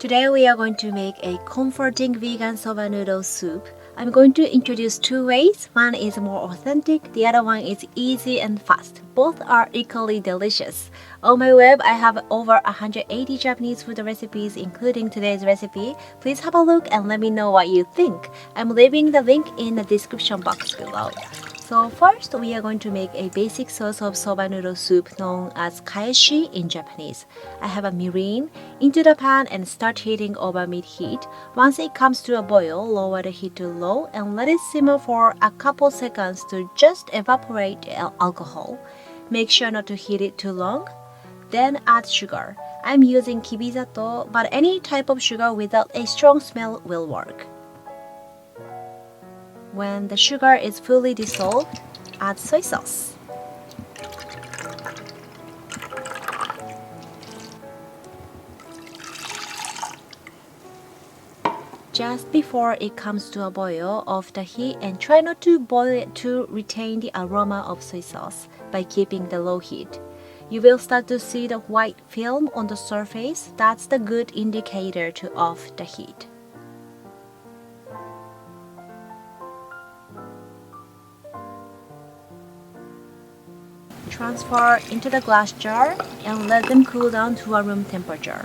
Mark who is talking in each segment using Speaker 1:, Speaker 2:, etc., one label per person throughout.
Speaker 1: Today we are going to make a comforting vegan soba noodle soup. I'm going to introduce two ways. One is more authentic, the other one is easy and fast. Both are equally delicious. On my web, I have over 180 Japanese food recipes, including today's recipe. Please have a look and let me know what you think. I'm leaving the link in the description box below. So first, we are going to make a basic sauce of soba noodle soup known as kaeshi in Japanese. I have a mirin into the pan and start heating over mid-heat. Once it comes to a boil, lower the heat to low and let it simmer for a couple seconds to just evaporate alcohol. Make sure not to heat it too long. Then add sugar. I'm using kibisato, but any type of sugar without a strong smell will work. When the sugar is fully dissolved, add soy sauce. Just before it comes to a boil, off the heat and try not to boil it to retain the aroma of soy sauce by keeping the low heat. You will start to see the white film on the surface. That's the good indicator to off the heat. Transfer into the glass jar and let them cool down to a room temperature.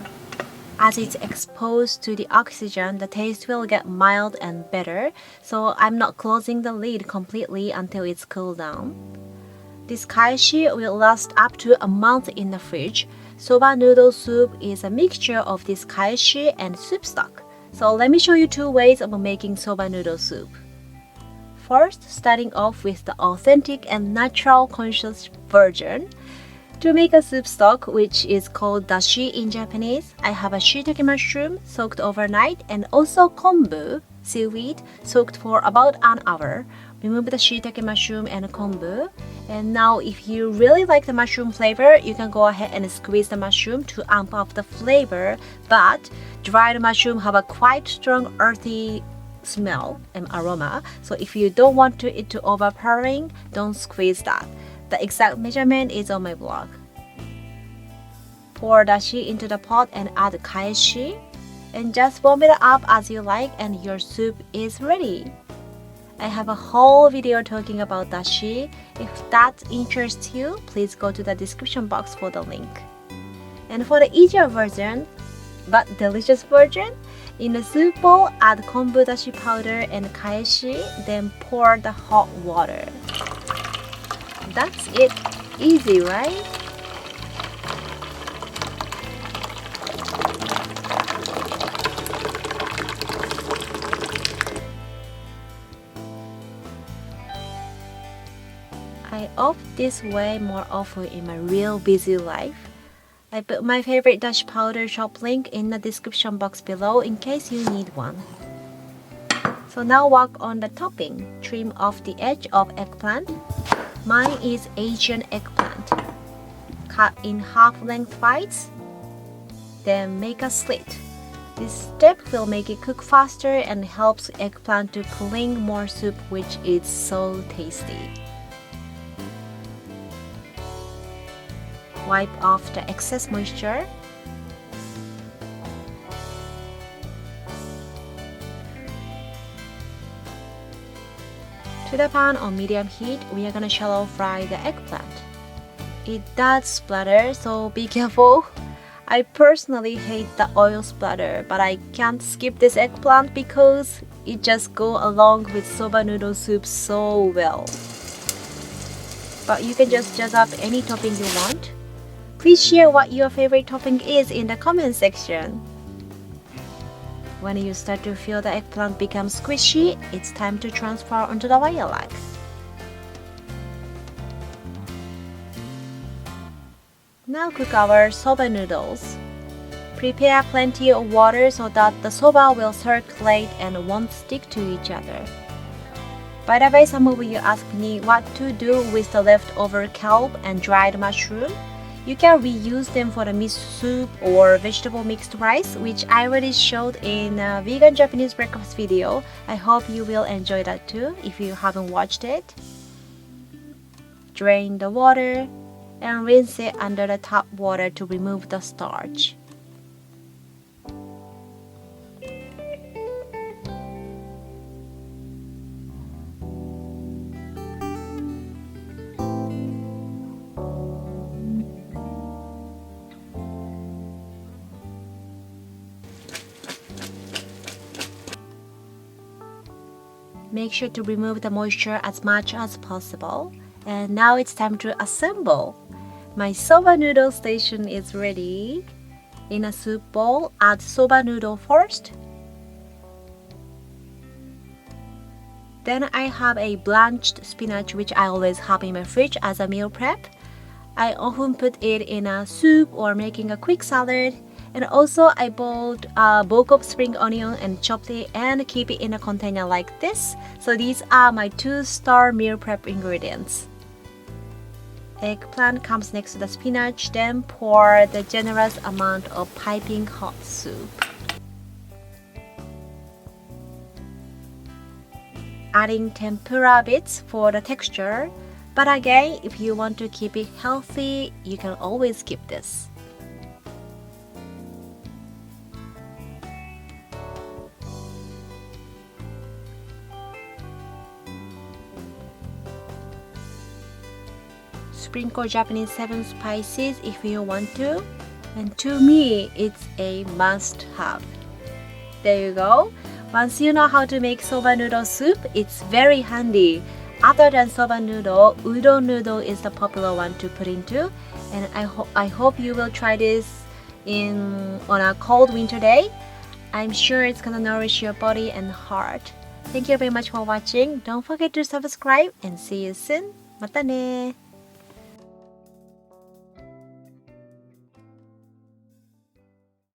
Speaker 1: As it's exposed to the oxygen, the taste will get mild and better, so I'm not closing the lid completely until it's cooled down. This kaeshi will last up to a month in the fridge. Soba noodle soup is a mixture of this kaeshi and soup stock. So let me show you two ways of making soba noodle soup. First, starting off with the authentic and natural conscious version. To make a soup stock, which is called dashi in Japanese, I have a shiitake mushroom soaked overnight and also kombu, seaweed, soaked for about an hour. Remove the shiitake mushroom and kombu. And now if you really like the mushroom flavor, you can go ahead and squeeze the mushroom to amp up the flavor, but dried mushroom have a quite strong earthy smell and aroma, so if you don't want it to overpowering, don't squeeze that. The exact measurement is on my blog. Pour dashi into the pot and add kaeshi and just warm it up as you like and your soup is ready. I have a whole video talking about dashi. If that interests you, please go to the description box for the link. And for the easier version but delicious version, in the soup bowl, add kombu dashi powder and kaeshi, then pour the hot water. That's it. Easy, right? I opt this way more often in my real busy life. I put my favorite dashi powder shop link in the description box below in case you need one. So now work on the topping. Trim off the edge of eggplant. Mine is Asian eggplant. Cut in half lengthwise. Then make a slit. This step will make it cook faster and helps eggplant to cling more soup, which is so tasty. Wipe off the excess moisture. To the pan on medium heat, we are gonna shallow fry the eggplant. It does splatter, so be careful. I personally hate the oil splatter, but I can't skip this eggplant because it just goes along with soba noodle soup so well. But you can just jazz up any topping you want. Please share what your favorite topping is in the comment section. When you start to feel the eggplant become squishy, it's time to transfer onto the wire lag. Now cook our soba noodles. Prepare plenty of water so that the soba will circulate and won't stick to each other. By the way, some of you asked me what to do with the leftover kelp and dried mushroom. You can reuse them for the miso soup or vegetable mixed rice, which I already showed in a vegan Japanese breakfast video. I hope you will enjoy that too if you haven't watched it. Drain the water and rinse it under the tap water to remove the starch. Make sure to remove the moisture as much as possible. And now it's time to assemble. My soba noodle station is ready. In a soup bowl, add soba noodle first. Then I have a blanched spinach which I always have in my fridge as a meal prep. I often put it in a soup or making a quick salad. And also I bought a bulk of spring onion and chopped it and keep it in a container like this. So these are my 2-star meal prep ingredients. Eggplant comes next to the spinach, then pour the generous amount of piping hot soup. Adding tempura bits for the texture, but again, if you want to keep it healthy, you can always skip this. Sprinkle Japanese 7 spices if you want to, and to me, it's a must-have. There you go. Once you know how to make soba noodle soup, it's very handy. Other than soba noodle, udon noodle is the popular one to put into, and I hope you will try this on a cold winter day. I'm sure it's gonna nourish your body and heart. Thank you very much for watching. Don't forget to subscribe and see you soon. またね